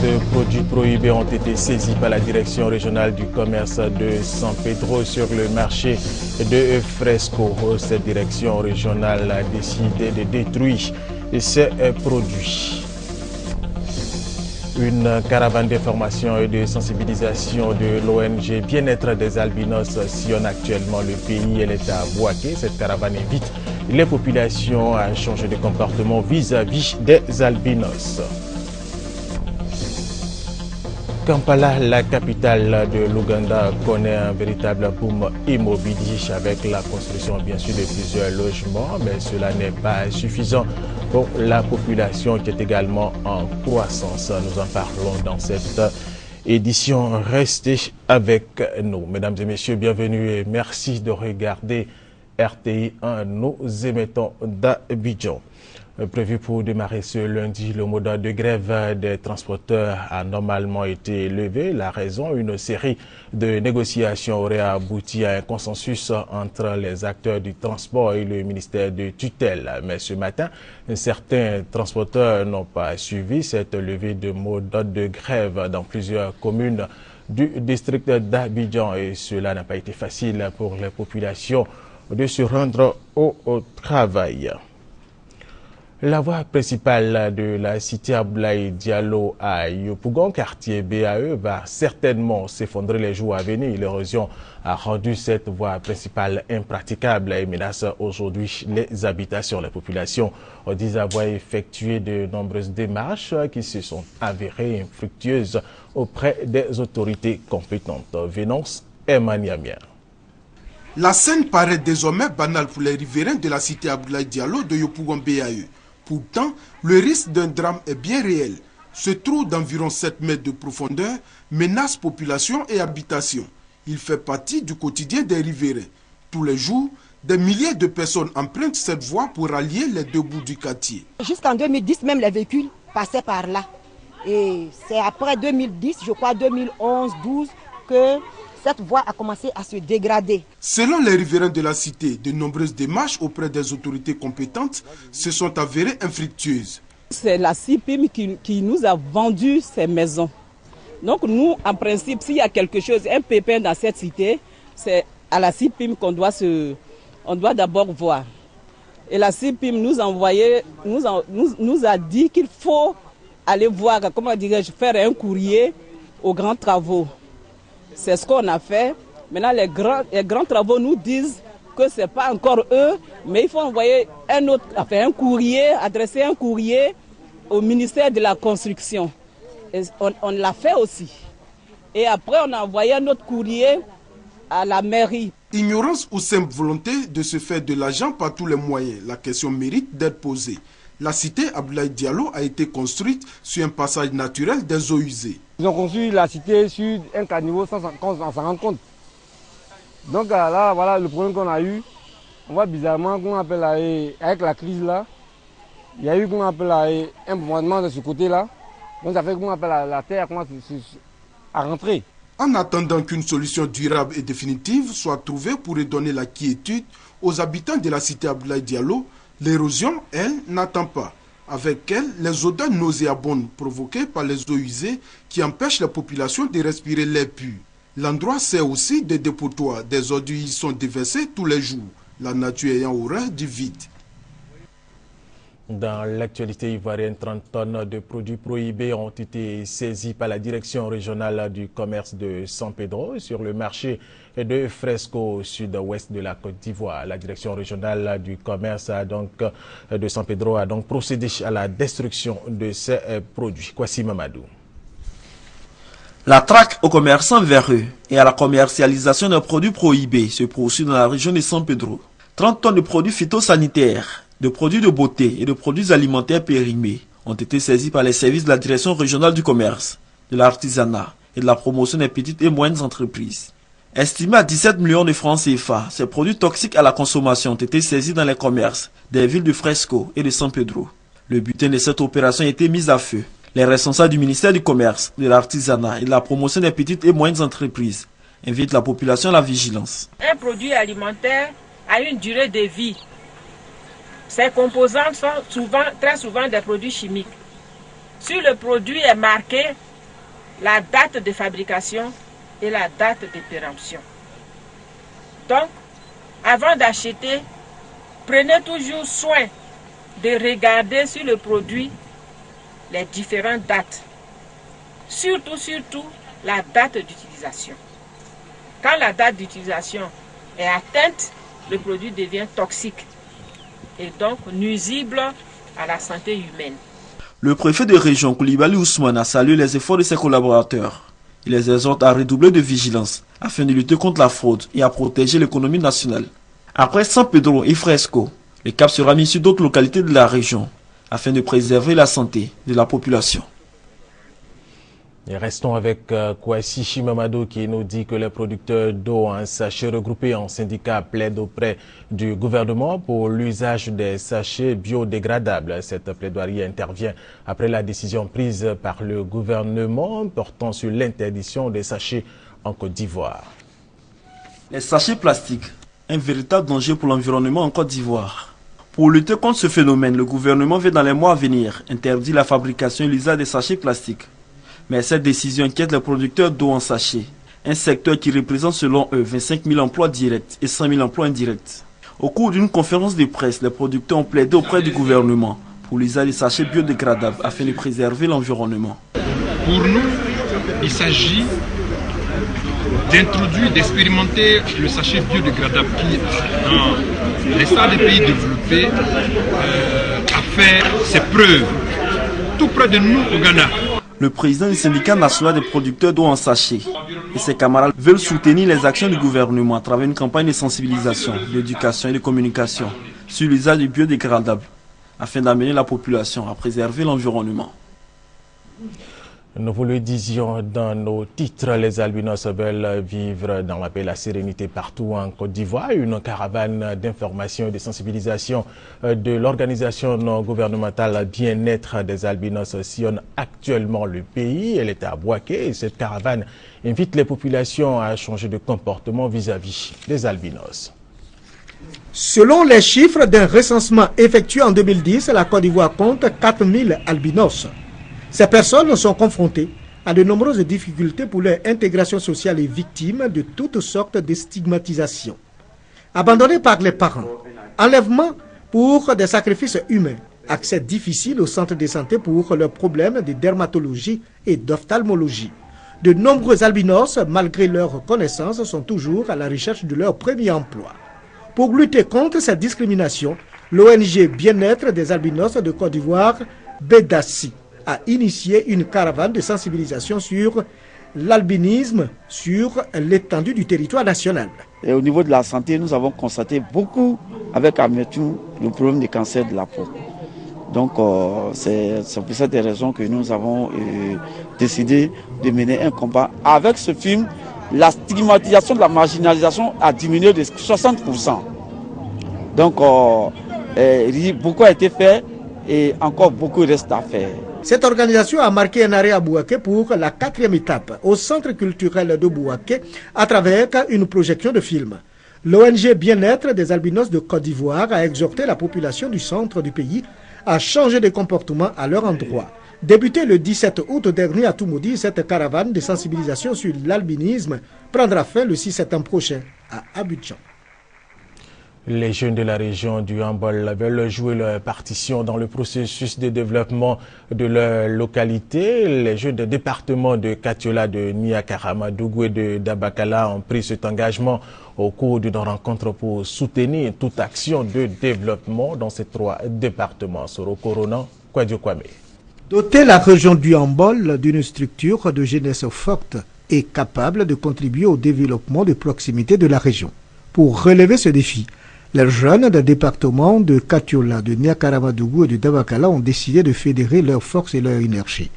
de produits prohibés ont été saisis par la direction régionale du commerce de San Pedro sur le marché de Fresco. Cette direction régionale a décidé de détruire ces produits. Une caravane d'information et de sensibilisation de l'ONG Bien-être des albinos sillonne actuellement le pays. Elle est à Bouaké. Cette caravane invite les populations à changer de comportement vis-à-vis des albinos. Kampala, la capitale de l'Ouganda, connaît un véritable boom immobilier avec la construction bien sûr de plusieurs logements, mais cela n'est pas suffisant pour la population qui est également en croissance. Nous en parlons dans cette édition. Restez avec nous. Mesdames et messieurs, bienvenue et merci de regarder RTI 1. Nous émettons d'Abidjan. Prévu pour démarrer ce lundi, le mot d'ordre de grève des transporteurs a normalement été levé. La raison, une série de négociations aurait abouti à un consensus entre les acteurs du transport et le ministère de tutelle. Mais ce matin, certains transporteurs n'ont pas suivi cette levée de mot d'ordre de grève dans plusieurs communes du district d'Abidjan. Et cela n'a pas été facile pour les populations de se rendre au travail. La voie principale de la cité Abdoulaye Diallo à Yopougon, quartier BAE, va certainement s'effondrer les jours à venir. L'érosion a rendu cette voie principale impraticable et menace aujourd'hui les habitations. Les populations disent avoir effectué de nombreuses démarches qui se sont avérées infructueuses auprès des autorités compétentes. Vénance Emmanuel. La scène paraît désormais banale pour les riverains de la cité Abdoulaye Diallo de Yopougon BAE. Pourtant, le risque d'un drame est bien réel. Ce trou d'environ 7 mètres de profondeur menace population et habitation. Il fait partie du quotidien des riverains. Tous les jours, des milliers de personnes empruntent cette voie pour rallier les deux bouts du quartier. Jusqu'en 2010, même les véhicules passaient par là. Et c'est après 2010, je crois 2011, 2012, que cette voie a commencé à se dégrader. Selon les riverains de la cité, de nombreuses démarches auprès des autorités compétentes se sont avérées infructueuses. C'est la CIPIM qui nous a vendu ces maisons. Donc nous, en principe, s'il y a quelque chose, un pépin dans cette cité, c'est à la CIPIM qu'on doit d'abord voir. Et la CIPIM nous a dit qu'il faut aller voir, comment dirais-je, faire un courrier aux grands travaux. C'est ce qu'on a fait. Maintenant, les grands travaux nous disent que ce n'est pas encore eux, mais il faut envoyer un courrier, adresser un courrier au ministère de la Construction. Et on l'a fait aussi. Et après, on a envoyé un autre courrier à la mairie. Ignorance ou simple volonté de se faire de l'argent par tous les moyens, la question mérite d'être posée. La cité Abdoulaye Diallo a été construite sur un passage naturel des eaux usées. Ils ont construit la cité sur un caniveau sans s'en rendre compte. Donc là, voilà le problème qu'on a eu. On voit bizarrement qu'on appelle avec la crise là, il y a eu qu'on appelle un bombardement de ce côté-là. Donc ça fait qu'on appelle la terre commence à rentrer. En attendant qu'une solution durable et définitive soit trouvée pour redonner la quiétude aux habitants de la cité Abdoulaye Diallo, l'érosion, elle, n'attend pas. Avec elle, les odeurs nauséabondes provoquées par les eaux usées qui empêchent la population de respirer l'air pur. L'endroit sert aussi de dépotoir. Des ordures y sont déversées tous les jours, la nature ayant horreur du vide. Dans l'actualité ivoirienne, 30 tonnes de produits prohibés ont été saisies par la direction régionale du commerce de San Pedro sur le marché de Fresco au sud-ouest de la Côte d'Ivoire. La direction régionale du commerce de San Pedro a donc procédé à la destruction de ces produits. Kwasi Mamadou. La traque aux commerçants véreux et à la commercialisation de produits prohibés se poursuit dans la région de San Pedro. 30 tonnes de produits phytosanitaires, de produits de beauté et de produits alimentaires périmés ont été saisis par les services de la direction régionale du commerce, de l'artisanat et de la promotion des petites et moyennes entreprises. Estimés à 17 millions de francs CFA, ces produits toxiques à la consommation ont été saisis dans les commerces des villes de Fresco et de San Pedro. Le butin de cette opération a été mis à feu. Les responsables du ministère du Commerce, de l'Artisanat et de la promotion des petites et moyennes entreprises invitent la population à la vigilance. Un produit alimentaire a une durée de vie. Ses composants sont très souvent des produits chimiques. Si le produit est marqué la date de fabrication et la date de péremption. Donc, avant d'acheter, prenez toujours soin de regarder sur le produit les différentes dates. Surtout, la date d'utilisation. Quand la date d'utilisation est atteinte, le produit devient toxique et donc nuisible à la santé humaine. Le préfet de région Koulibaly Ousmane a salué les efforts de ses collaborateurs. Il les exhorte à redoubler de vigilance afin de lutter contre la fraude et à protéger l'économie nationale. Après San Pedro et Fresco, le cap sera mis sur d'autres localités de la région afin de préserver la santé de la population. Et restons avec Kouassi Chimamado qui nous dit que les producteurs d'eau en sachets regroupés en syndicats plaident auprès du gouvernement pour l'usage des sachets biodégradables. Cette plaidoirie intervient après la décision prise par le gouvernement portant sur l'interdiction des sachets en Côte d'Ivoire. Les sachets plastiques, un véritable danger pour l'environnement en Côte d'Ivoire. Pour lutter contre ce phénomène, le gouvernement veut dans les mois à venir interdire la fabrication et l'usage des sachets plastiques. Mais cette décision inquiète les producteurs d'eau en sachet, un secteur qui représente selon eux 25 000 emplois directs et 100 000 emplois indirects. Au cours d'une conférence de presse, les producteurs ont plaidé auprès du gouvernement pour l'usage des sachets biodégradables afin de préserver l'environnement. Pour nous, il s'agit d'introduire, d'expérimenter le sachet biodégradable qui, dans les stades des pays développés, a fait ses preuves, tout près de nous au Ghana. Le président du syndicat national des producteurs d'eau en sachet et ses camarades veulent soutenir les actions du gouvernement à travers une campagne de sensibilisation, d'éducation et de communication sur l'usage du biodégradable afin d'amener la population à préserver l'environnement. Nous vous le disions dans nos titres, les albinos veulent vivre dans la paix et la sérénité partout en Côte d'Ivoire. Une caravane d'information et de sensibilisation de l'organisation non gouvernementale Bien-être des albinos sillonne actuellement le pays. Elle est à Bouaké et cette caravane invite les populations à changer de comportement vis-à-vis des albinos. Selon les chiffres d'un recensement effectué en 2010, la Côte d'Ivoire compte 4000 albinos. Ces personnes sont confrontées à de nombreuses difficultés pour leur intégration sociale et victimes de toutes sortes de stigmatisations. Abandonnés par les parents, enlèvement pour des sacrifices humains, accès difficile aux centres de santé pour leurs problèmes de dermatologie et d'ophtalmologie. De nombreux albinos, malgré leur connaissance, sont toujours à la recherche de leur premier emploi. Pour lutter contre cette discrimination, l'ONG Bien-être des albinos de Côte d'Ivoire, Bedassi, a initié une caravane de sensibilisation sur l'albinisme sur l'étendue du territoire national. Et au niveau de la santé, nous avons constaté beaucoup avec amertume le problème du cancer de la peau. Donc c'est pour cette raison que nous avons décidé de mener un combat. Avec ce film, la stigmatisation de la marginalisation a diminué de 60%. Donc beaucoup a été fait et encore beaucoup reste à faire. Cette organisation a marqué un arrêt à Bouaké pour la 4e étape au centre culturel de Bouaké à travers une projection de film. L'ONG Bien-être des albinos de Côte d'Ivoire a exhorté la population du centre du pays à changer de comportement à leur endroit. Débutée le 17 août dernier à Toumoudi, cette caravane de sensibilisation sur l'albinisme prendra fin le 6 septembre prochain à Abidjan. Les jeunes de la région du Hambol veulent jouer leur partition dans le processus de développement de leur localité. Les jeunes des départements de Katiola, de Niakarama, d'Ougou et de Dabakala ont pris cet engagement au cours d'une rencontre pour soutenir toute action de développement dans ces 3 départements. Soro Corona, Kwadjo Kwame. Doter la région du Hambol d'une structure de jeunesse forte et capable de contribuer au développement de proximité de la région. Pour relever ce défi, les jeunes des départements de Katiola, de Niakaramadougou et de Dabakala ont décidé de fédérer leurs forces et leur énergie.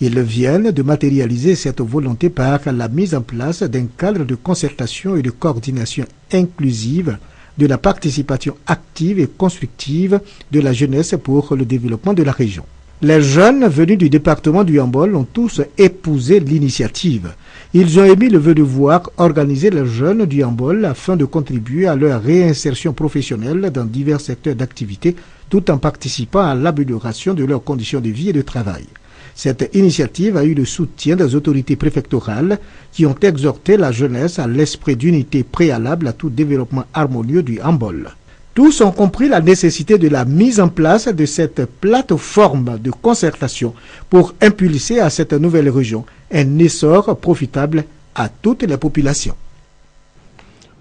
Ils viennent de matérialiser cette volonté par la mise en place d'un cadre de concertation et de coordination inclusive de la participation active et constructive de la jeunesse pour le développement de la région. Les jeunes venus du département du Hambol ont tous épousé l'initiative. Ils ont émis le vœu de voir organiser les jeunes du Hambol afin de contribuer à leur réinsertion professionnelle dans divers secteurs d'activité tout en participant à l'amélioration de leurs conditions de vie et de travail. Cette initiative a eu le soutien des autorités préfectorales qui ont exhorté la jeunesse à l'esprit d'unité préalable à tout développement harmonieux du handball. Tous ont compris la nécessité de la mise en place de cette plateforme de concertation pour impulser à cette nouvelle région un essor profitable à toutes les populations.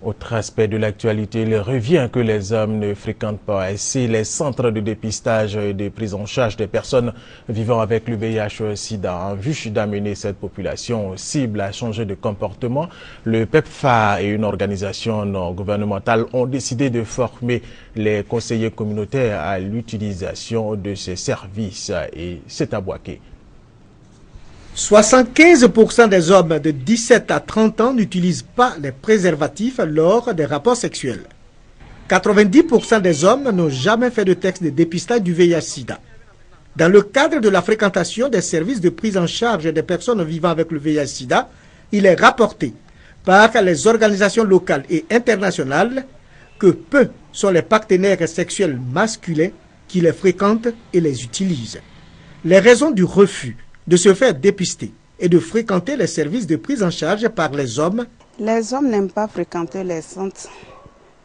Autre aspect de l'actualité, il revient que les hommes ne fréquentent pas assez les centres de dépistage et de prise en charge des personnes vivant avec le VIH-Sida. En vue d'amener cette population cible à changer de comportement, le PEPFAR et une organisation non gouvernementale ont décidé de former les conseillers communautaires à l'utilisation de ces services. Et c'est à Bouaké. 75% des hommes de 17 à 30 ans n'utilisent pas les préservatifs lors des rapports sexuels. 90% des hommes n'ont jamais fait de test de dépistage du VIH-Sida. Dans le cadre de la fréquentation des services de prise en charge des personnes vivant avec le VIH-Sida, il est rapporté par les organisations locales et internationales que peu sont les partenaires sexuels masculins qui les fréquentent et les utilisent. Les raisons du refus de se faire dépister et de fréquenter les services de prise en charge par les hommes. Les hommes n'aiment pas fréquenter les centres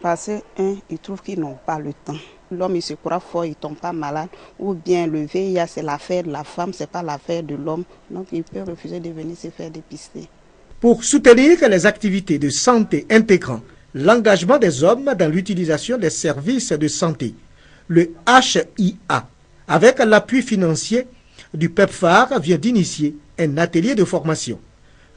parce qu'ils trouvent qu'ils n'ont pas le temps. L'homme, il se croit fort, il ne tombe pas malade. Ou bien le VIH, c'est l'affaire de la femme, ce n'est pas l'affaire de l'homme. Donc, il peut refuser de venir se faire dépister. Pour soutenir les activités de santé intégrant l'engagement des hommes dans l'utilisation des services de santé, le HIA, avec l'appui financier du PEPFAR, vient d'initier un atelier de formation.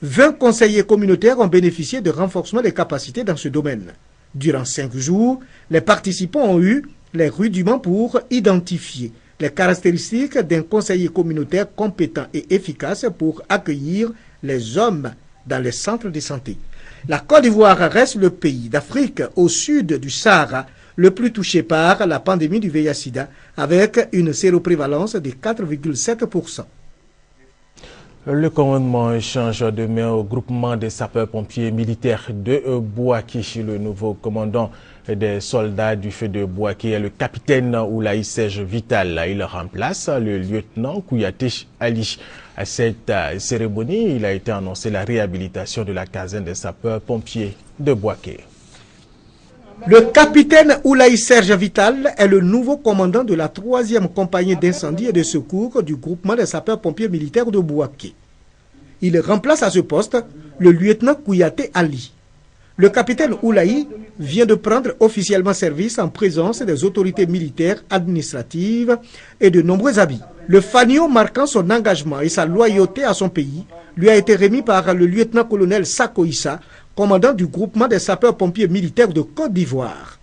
20 conseillers communautaires ont bénéficié de renforcement des capacités dans ce domaine. Durant 5 jours, les participants ont eu les rudiments pour identifier les caractéristiques d'un conseiller communautaire compétent et efficace pour accueillir les hommes dans les centres de santé. La Côte d'Ivoire reste le pays d'Afrique au sud du Sahara le plus touché par la pandémie du VIH-Sida, avec une séroprévalence de 4,7%. Le commandement change demain au groupement des sapeurs-pompiers militaires de Bouaké. Le nouveau commandant des soldats du feu de Bouaké est le capitaine Oulaï Serge Vital. Il remplace le lieutenant Kouyaté Ali. À cette cérémonie, il a été annoncé la réhabilitation de la caserne des sapeurs-pompiers de Bouaké. Le capitaine Oulaï Serge Vital est le nouveau commandant de la 3e compagnie d'incendie et de secours du groupement des sapeurs-pompiers militaires de Bouaké. Il remplace à ce poste le lieutenant Kouyaté Ali. Le capitaine Oulaï vient de prendre officiellement service en présence des autorités militaires, administratives et de nombreux habits. Le fanion marquant son engagement et sa loyauté à son pays lui a été remis par le lieutenant-colonel Sako Issa, commandant du groupement des sapeurs-pompiers militaires de Côte d'Ivoire.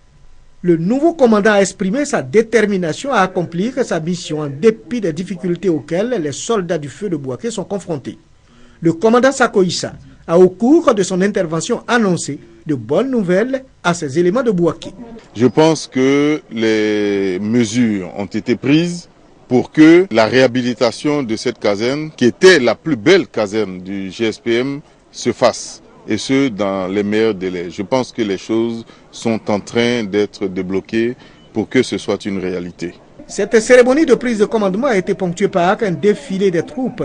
Le nouveau commandant a exprimé sa détermination à accomplir sa mission en dépit des difficultés auxquelles les soldats du feu de Bouaké sont confrontés. Le commandant Sako Issa a au cours de son intervention annoncé de bonnes nouvelles à ces éléments de Bouaké. Je pense que les mesures ont été prises pour que la réhabilitation de cette caserne, qui était la plus belle caserne du GSPM, se fasse. Et ce, dans les meilleurs délais. Je pense que les choses sont en train d'être débloquées pour que ce soit une réalité. Cette cérémonie de prise de commandement a été ponctuée par un défilé des troupes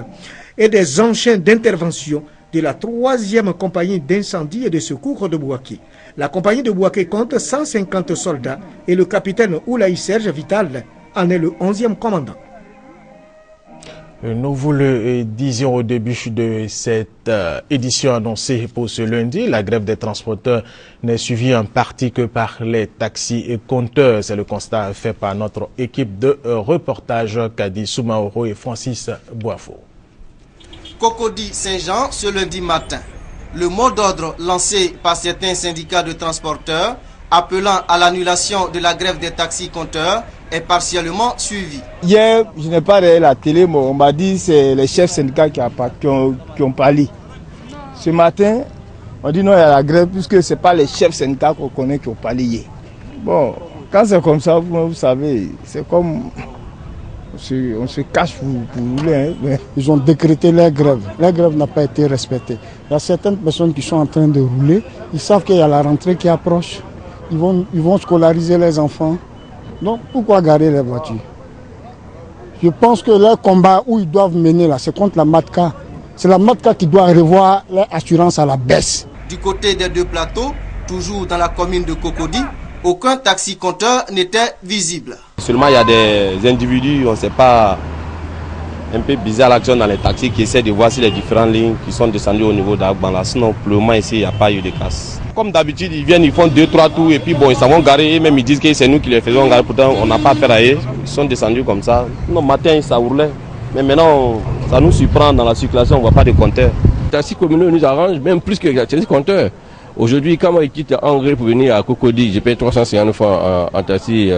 et des enchaînes d'intervention de la 3e compagnie d'incendie et de secours de Bouaké. La compagnie de Bouaké compte 150 soldats et le capitaine Oulaï Serge Vital en est le 11e commandant. Nous vous le disions au début de cette édition annoncée pour ce lundi. La grève des transporteurs n'est suivie en partie que par les taxis et compteurs. C'est le constat fait par notre équipe de reportage Kadi Soumaoro et Francis Boifo. Cocody Saint-Jean ce lundi matin. Le mot d'ordre lancé par certains syndicats de transporteurs appelant à l'annulation de la grève des taxis compteurs est partiellement suivi. Hier, je n'ai pas regardé la télé, mais on m'a dit que c'est les chefs syndicats qui ont parlé. Ce matin, on dit non, il y a la grève puisque ce n'est pas les chefs syndicats qu'on connaît qui ont parlé hier. Bon, quand c'est comme ça, vous savez, c'est comme on se cache pour rouler. Hein. Ils ont décrété la grève. La grève n'a pas été respectée. Il y a certaines personnes qui sont en train de rouler. Ils savent qu'il y a la rentrée qui approche. Ils vont scolariser les enfants. Donc pourquoi garer les voitures? Je pense que le combat où ils doivent mener là, c'est contre la MATCA. C'est la MATCA qui doit revoir l'assurance à la baisse. Du côté des deux plateaux, toujours dans la commune de Cocody, aucun taxi-compteur n'était visible. Seulement il y a des individus, on ne sait pas, un peu bizarre l'action dans les taxis qui essaient de voir si les différentes lignes qui sont descendues au niveau d'Agbala. Sinon, pour le moment ici, il n'y a pas eu de casse. Comme d'habitude, ils viennent, ils font 2-3 tours et puis bon, ils s'en vont garer. Et même ils disent que c'est nous qui les faisons garer. Pourtant, on n'a pas affaire à eux. Ils sont descendus comme ça. Non, matin, ça roulait. Mais maintenant, ça nous surprend dans la circulation, on ne voit pas de compteurs. Les taxis communaux nous arrangent même plus que les taxis compteurs. Aujourd'hui, quand moi je quitte Angers pour venir à Cocody, je paye 350 fois en taxi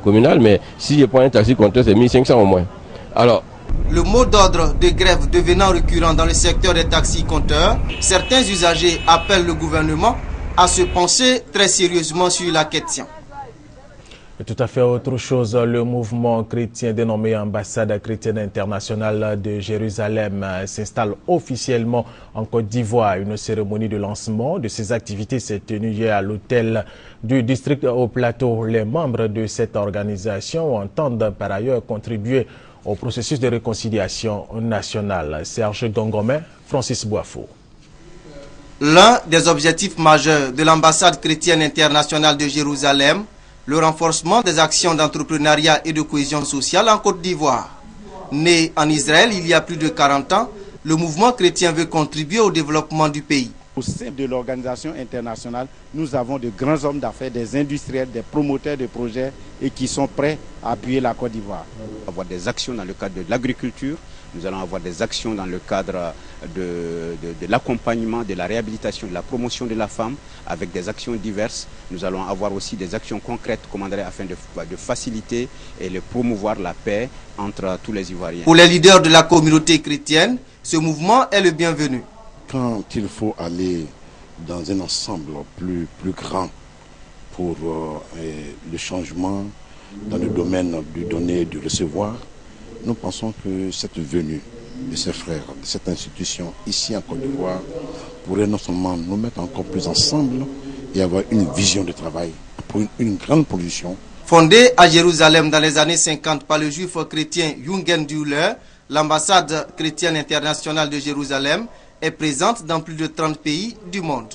communal, mais si je prends un taxi compteur, c'est 1500 au moins. Alors, le mot d'ordre de grève devenant récurrent dans le secteur des taxis compteurs, certains usagers appellent le gouvernement à se pencher très sérieusement sur la question. Et tout à fait autre chose, le mouvement chrétien dénommé Ambassade chrétienne internationale de Jérusalem s'installe officiellement en Côte d'Ivoire. Une cérémonie de lancement de ses activités s'est tenue hier à l'hôtel du district au Plateau. Les membres de cette organisation entendent par ailleurs contribuer au processus de réconciliation nationale. Serge Dongomé, Francis Boifo. L'un des objectifs majeurs de l'ambassade chrétienne internationale de Jérusalem, le renforcement des actions d'entrepreneuriat et de cohésion sociale en Côte d'Ivoire. Né en Israël il y a plus de 40 ans, le mouvement chrétien veut contribuer au développement du pays. Au sein de l'organisation internationale, nous avons de grands hommes d'affaires, des industriels, des promoteurs de projets et qui sont prêts à appuyer la Côte d'Ivoire. On va avoir des actions dans le cadre de l'agriculture, nous allons avoir des actions dans le cadre de l'accompagnement, de la réhabilitation, de la promotion de la femme avec des actions diverses. Nous allons avoir aussi des actions concrètes afin de faciliter et de promouvoir la paix entre tous les Ivoiriens. Pour les leaders de la communauté chrétienne, ce mouvement est le bienvenu. Quand il faut aller dans un ensemble plus grand pour le changement dans le domaine du donner et du recevoir, nous pensons que cette venue de ces frères, de cette institution ici en Côte d'Ivoire pourrait non seulement nous mettre encore plus ensemble et avoir une vision de travail pour une grande production. Fondée à Jérusalem dans les années 50 par le juif chrétien Jungen Duller, l'ambassade chrétienne internationale de Jérusalem est présente dans plus de 30 pays du monde.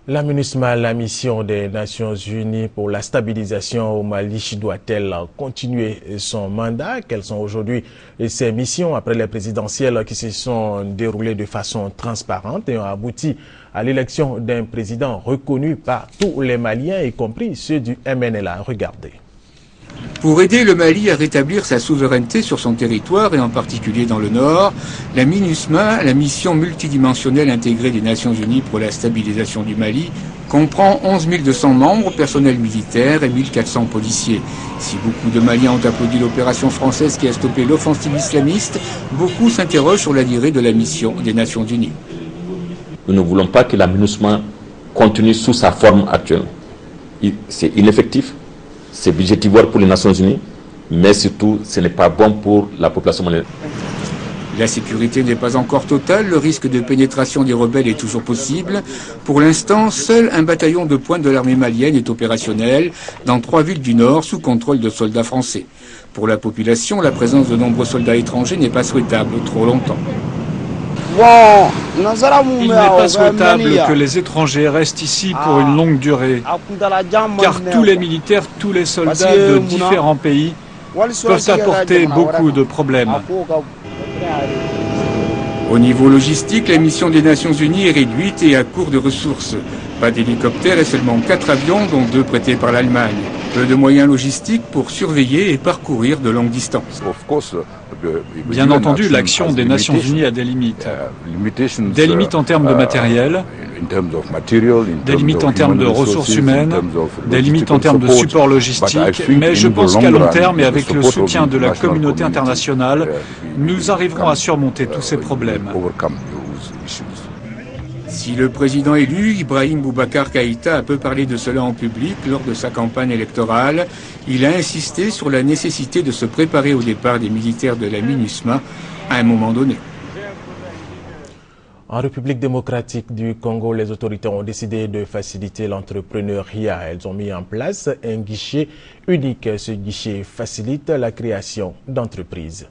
La MINUSMA, la mission des Nations Unies pour la stabilisation au Mali, doit-elle continuer son mandat? Quelles sont aujourd'hui ses missions après les présidentielles qui se sont déroulées de façon transparente et ont abouti à l'élection d'un président reconnu par tous les Maliens, y compris ceux du MNLA? Regardez. Pour aider le Mali à rétablir sa souveraineté sur son territoire et en particulier dans le nord, la MINUSMA, la mission multidimensionnelle intégrée des Nations Unies pour la stabilisation du Mali, comprend 11 200 membres, personnel militaire et 1400 policiers. Si beaucoup de Maliens ont applaudi l'opération française qui a stoppé l'offensive islamiste, beaucoup s'interrogent sur la durée de la mission des Nations Unies. Nous ne voulons pas que la MINUSMA continue sous sa forme actuelle. C'est ineffectif. C'est budgétivore pour les Nations Unies, mais surtout, ce n'est pas bon pour la population malienne. La sécurité n'est pas encore totale, le risque de pénétration des rebelles est toujours possible. Pour l'instant, seul un bataillon de pointe de l'armée malienne est opérationnel dans 3 villes du nord sous contrôle de soldats français. Pour la population, la présence de nombreux soldats étrangers n'est pas souhaitable trop longtemps. Il n'est pas souhaitable que les étrangers restent ici pour une longue durée, car tous les militaires, tous les soldats de différents pays peuvent apporter beaucoup de problèmes. Au niveau logistique, la mission des Nations Unies est réduite et à court de ressources. Pas d'hélicoptères et seulement 4 avions, dont 2 prêtés par l'Allemagne. Peu de moyens logistiques pour surveiller et parcourir de longues distances. Bien entendu, l'action des Nations Unies a des limites. Des limites en termes de matériel, des limites en termes de ressources humaines, des limites en termes de support logistique, mais je pense qu'à long terme et avec le soutien de la communauté internationale, nous arriverons à surmonter tous ces problèmes. Si le président élu, Ibrahim Boubacar Keïta, a peu parlé de cela en public lors de sa campagne électorale, il a insisté sur la nécessité de se préparer au départ des militaires de la MINUSMA à un moment donné. En République démocratique du Congo, les autorités ont décidé de faciliter l'entrepreneuriat. Elles ont mis en place un guichet unique. Ce guichet facilite la création d'entreprises.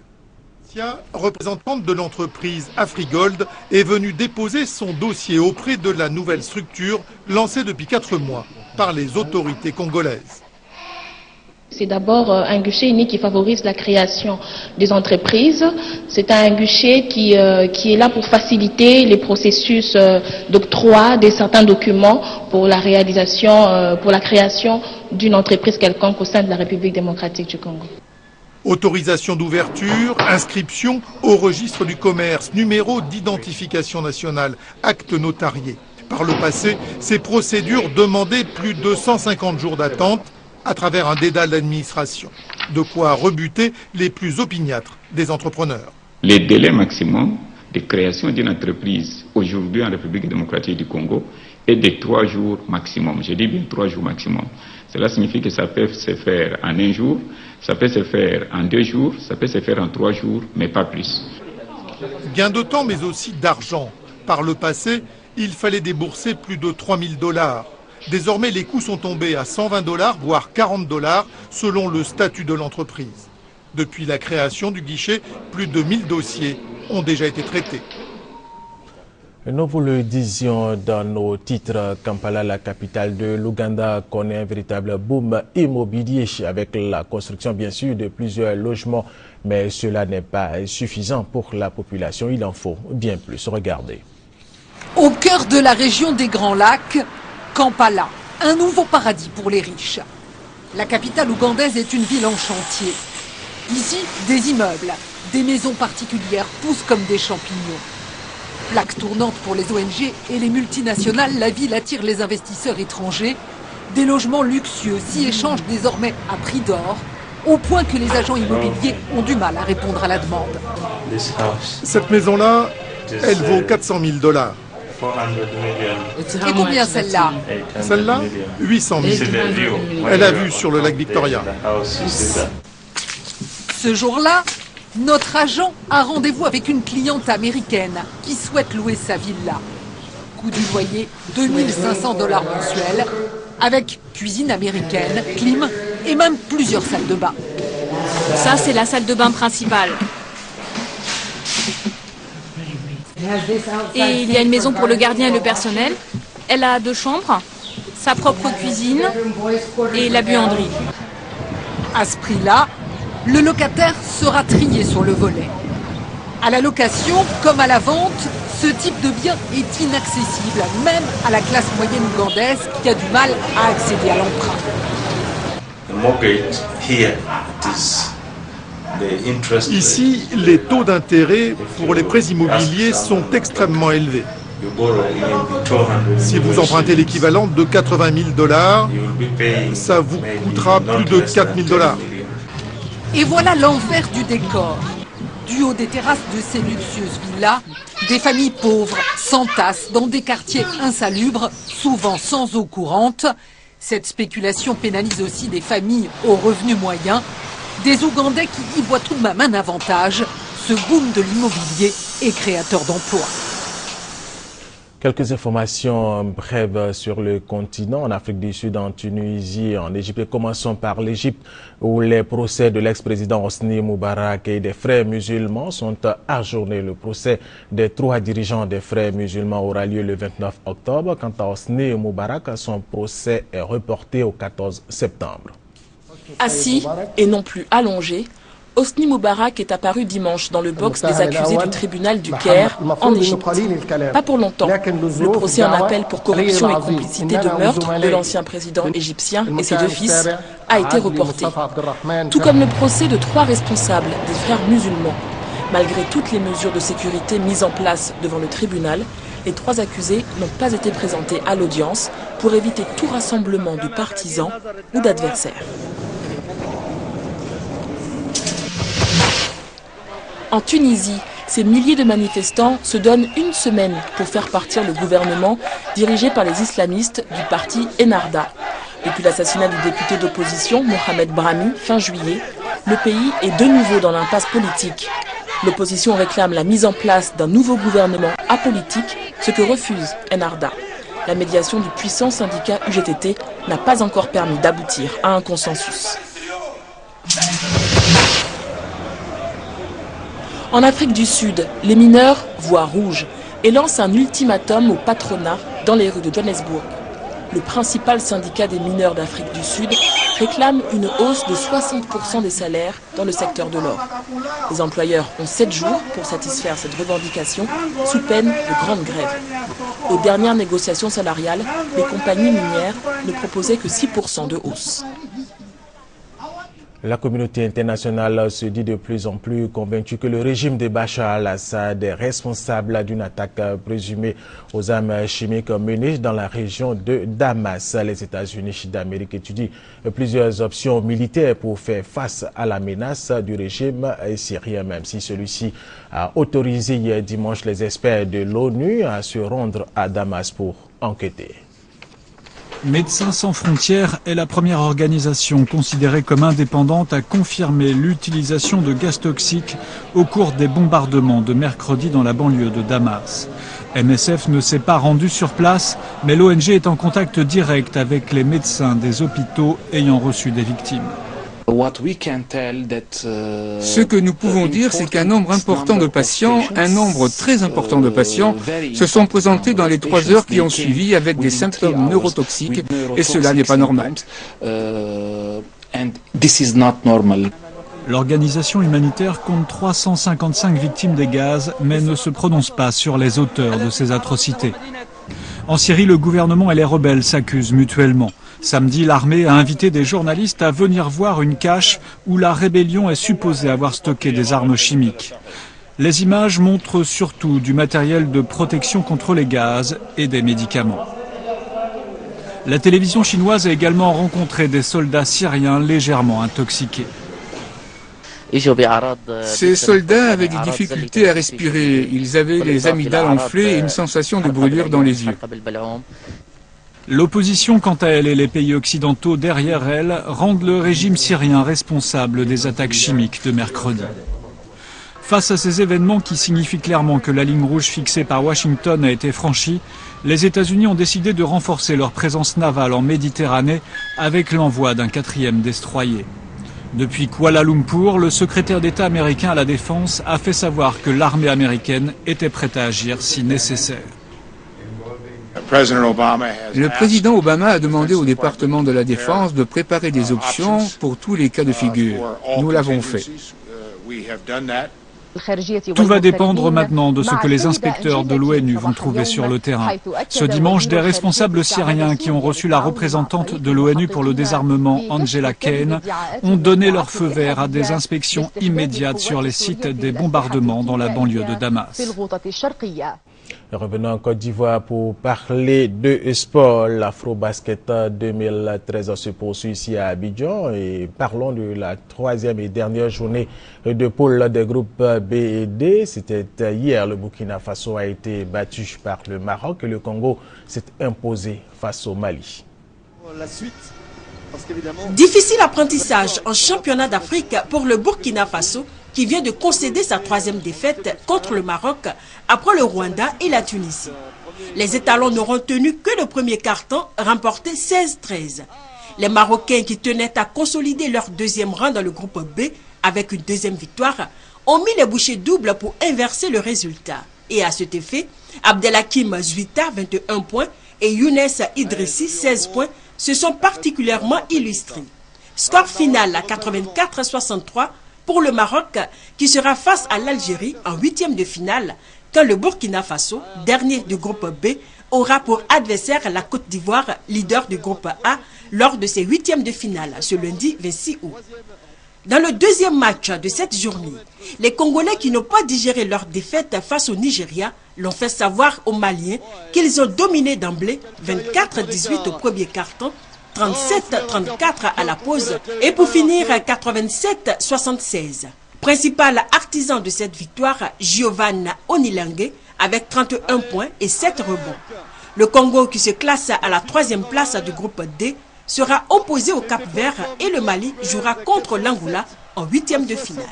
Représentante de l'entreprise Afrigold, est venue déposer son dossier auprès de la nouvelle structure lancée depuis 4 mois par les autorités congolaises. C'est d'abord un guichet unique qui favorise la création des entreprises. C'est un guichet qui est là pour faciliter les processus d'octroi de certains documents pour la réalisation, pour la création d'une entreprise quelconque au sein de la République démocratique du Congo. Autorisation d'ouverture, inscription au registre du commerce, numéro d'identification nationale, acte notarié. Par le passé, ces procédures demandaient plus de 150 jours d'attente à travers un dédale d'administration. De quoi rebuter les plus opiniâtres des entrepreneurs. Les délais maximum de création d'une entreprise aujourd'hui en République démocratique du Congo est de 3 jours maximum. Je dis bien 3 jours maximum. Cela signifie que ça peut se faire en 1 jour, ça peut se faire en 2 jours, ça peut se faire en 3 jours, mais pas plus. Gain de temps, mais aussi d'argent. Par le passé, il fallait débourser plus de $3000. Désormais, les coûts sont tombés à $120, voire $40, selon le statut de l'entreprise. Depuis la création du guichet, plus de 1000 dossiers ont déjà été traités. Nous vous le disions dans nos titres, Kampala, la capitale de l'Ouganda, connaît un véritable boom immobilier avec la construction bien sûr de plusieurs logements. Mais cela n'est pas suffisant pour la population, il en faut bien plus. Regardez. Au cœur de la région des Grands Lacs, Kampala, un nouveau paradis pour les riches. La capitale ougandaise est une ville en chantier. Ici, des immeubles, des maisons particulières poussent comme des champignons. Plaque tournante pour les ONG et les multinationales, la ville attire les investisseurs étrangers. Des logements luxueux s'y échangent désormais à prix d'or, au point que les agents immobiliers ont du mal à répondre à la demande. Cette maison-là, elle vaut $400 000. Et combien celle-là? Celle-là, 800 000. Elle a vue sur le lac Victoria. Ce jour-là, notre agent a rendez-vous avec une cliente américaine qui souhaite louer sa villa. Coût du loyer, $2500 mensuels, avec cuisine américaine, clim et même plusieurs salles de bain. Ça, c'est la salle de bain principale. Et il y a une maison pour le gardien et le personnel. Elle a 2 chambres, sa propre cuisine et la buanderie. À ce prix-là, le locataire sera trié sur le volet. À la location, comme à la vente, ce type de bien est inaccessible, même à la classe moyenne ougandaise qui a du mal à accéder à l'emprunt. Ici, les taux d'intérêt pour les prêts immobiliers sont extrêmement élevés. Si vous empruntez l'équivalent de $80 000, ça vous coûtera plus de $4000. Et voilà l'envers du décor. Du haut des terrasses de ces luxueuses villas, des familles pauvres s'entassent dans des quartiers insalubres, souvent sans eau courante. Cette spéculation pénalise aussi des familles aux revenus moyens. Des Ougandais qui y voient tout de même un avantage. Ce boom de l'immobilier est créateur d'emplois. Quelques informations brèves sur le continent, en Afrique du Sud, en Tunisie, en Égypte. Et commençons par l'Égypte, où les procès de l'ex-président Hosni Moubarak et des frères musulmans sont ajournés. Le procès des 3 dirigeants des frères musulmans aura lieu le 29 octobre. Quant à Hosni Moubarak, son procès est reporté au 14 septembre. Assis et non plus allongé, Hosni Moubarak est apparu dimanche dans le box des accusés du tribunal du Caire en Égypte. Pas pour longtemps. Le procès en appel pour corruption et complicité de meurtre de l'ancien président égyptien et ses 2 fils a été reporté. Tout comme le procès de 3 responsables des frères musulmans. Malgré toutes les mesures de sécurité mises en place devant le tribunal, les 3 accusés n'ont pas été présentés à l'audience pour éviter tout rassemblement de partisans ou d'adversaires. En Tunisie, ces milliers de manifestants se donnent une semaine pour faire partir le gouvernement dirigé par les islamistes du parti Ennahda. Depuis l'assassinat du député d'opposition Mohamed Brahmi fin juillet, le pays est de nouveau dans l'impasse politique. L'opposition réclame la mise en place d'un nouveau gouvernement apolitique, ce que refuse Enarda. La médiation du puissant syndicat UGTT n'a pas encore permis d'aboutir à un consensus. En Afrique du Sud, les mineurs voient rouge et lancent un ultimatum au patronat dans les rues de Johannesburg. Le principal syndicat des mineurs d'Afrique du Sud réclame une hausse de 60% des salaires dans le secteur de l'or. Les employeurs ont 7 jours pour satisfaire cette revendication sous peine de grande grève. Aux dernières négociations salariales, les compagnies minières ne proposaient que 6% de hausse. La communauté internationale se dit de plus en plus convaincue que le régime de Bachar al-Assad est responsable d'une attaque présumée aux armes chimiques menée dans la région de Damas. Les États-Unis d'Amérique étudient plusieurs options militaires pour faire face à la menace du régime syrien, même si celui-ci a autorisé hier dimanche les experts de l'ONU à se rendre à Damas pour enquêter. Médecins sans frontières est la première organisation considérée comme indépendante à confirmer l'utilisation de gaz toxiques au cours des bombardements de mercredi dans la banlieue de Damas. MSF ne s'est pas rendu sur place, mais l'ONG est en contact direct avec les médecins des hôpitaux ayant reçu des victimes. Ce que nous pouvons dire, c'est qu'un nombre important de patients, un nombre très important de patients, se sont présentés dans les 3 heures qui ont suivi avec des symptômes neurotoxiques, et cela n'est pas normal. L'organisation humanitaire compte 355 victimes des gaz, mais ne se prononce pas sur les auteurs de ces atrocités. En Syrie, le gouvernement et les rebelles s'accusent mutuellement. Samedi, l'armée a invité des journalistes à venir voir une cache où la rébellion est supposée avoir stocké des armes chimiques. Les images montrent surtout du matériel de protection contre les gaz et des médicaments. La télévision chinoise a également rencontré des soldats syriens légèrement intoxiqués. Ces soldats avaient des difficultés à respirer. Ils avaient les amygdales enflées et une sensation de brûlure dans les yeux. L'opposition, quant à elle, et les pays occidentaux derrière elle rendent le régime syrien responsable des attaques chimiques de mercredi. Face à ces événements qui signifient clairement que la ligne rouge fixée par Washington a été franchie, les États-Unis ont décidé de renforcer leur présence navale en Méditerranée avec l'envoi d'un 4e destroyer. Depuis Kuala Lumpur, le secrétaire d'État américain à la Défense a fait savoir que l'armée américaine était prête à agir si nécessaire. Le président Obama a demandé au département de la Défense de préparer des options pour tous les cas de figure. Nous l'avons fait. Tout va dépendre maintenant de ce que les inspecteurs de l'ONU vont trouver sur le terrain. Ce dimanche, des responsables syriens qui ont reçu la représentante de l'ONU pour le désarmement, Angela Kane, ont donné leur feu vert à des inspections immédiates sur les sites des bombardements dans la banlieue de Damas. Revenons en Côte d'Ivoire pour parler de sport. L'Afro-Basket 2013 se poursuit ici à Abidjan et parlons de la 3e et dernière journée de poule des groupes B et D. C'était hier, le Burkina Faso a été battu par le Maroc et le Congo s'est imposé face au Mali. La suite. Difficile apprentissage en championnat d'Afrique pour le Burkina Faso qui vient de concéder sa 3e défaite contre le Maroc après le Rwanda et la Tunisie. Les étalons n'auront tenu que le premier quart-temps remporté 16-13. Les Marocains qui tenaient à consolider leur 2e rang dans le groupe B avec une 2e victoire ont mis les bouchées doubles pour inverser le résultat. Et à cet effet, Abdelhakim Zouita 21 points et Younes Idrissi 16 points se sont particulièrement illustrés. Score final à 84-63 pour le Maroc qui sera face à l'Algérie en 8e de finale quand le Burkina Faso, dernier du groupe B, aura pour adversaire la Côte d'Ivoire, leader du groupe A, lors de ses 8e de finale ce lundi 26 août. Dans le 2e match de cette journée, les Congolais qui n'ont pas digéré leur défaite face au Nigeria l'ont fait savoir aux Maliens qu'ils ont dominé d'emblée 24-18 au premier quart-temps, 37-34 à la pause et pour finir 87-76. Principal artisan de cette victoire, Giovanna Onilangue avec 31 points et 7 rebonds. Le Congo qui se classe à la 3e place du groupe D sera opposé au Cap-Vert et le Mali jouera contre l'Angola en 8e de finale.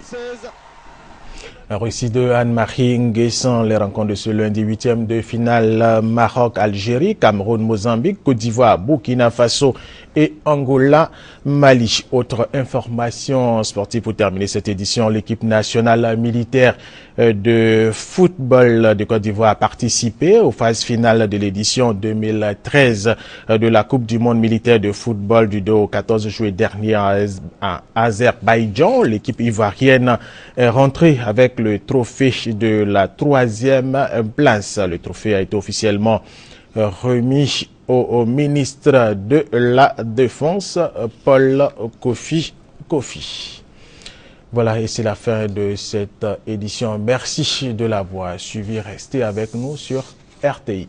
Russie de Anne-Marie Nguessan, les rencontres de ce lundi 8e de finale Maroc-Algérie, Cameroun-Mozambique, Côte d'Ivoire, Burkina Faso et Angola-Mali. Autre information sportive pour terminer cette édition, l'équipe nationale militaire de football de Côte d'Ivoire a participé aux phases finales de l'édition 2013 de la Coupe du monde militaire de football du 2 au 14 juillet dernier à Azerbaïdjan. L'équipe ivoirienne est rentrée avec le trophée de la 3e place. Le trophée a été officiellement remis au ministre de la Défense, Paul Kofi. Voilà, et c'est la fin de cette édition. Merci de l'avoir suivi. Restez avec nous sur RTI.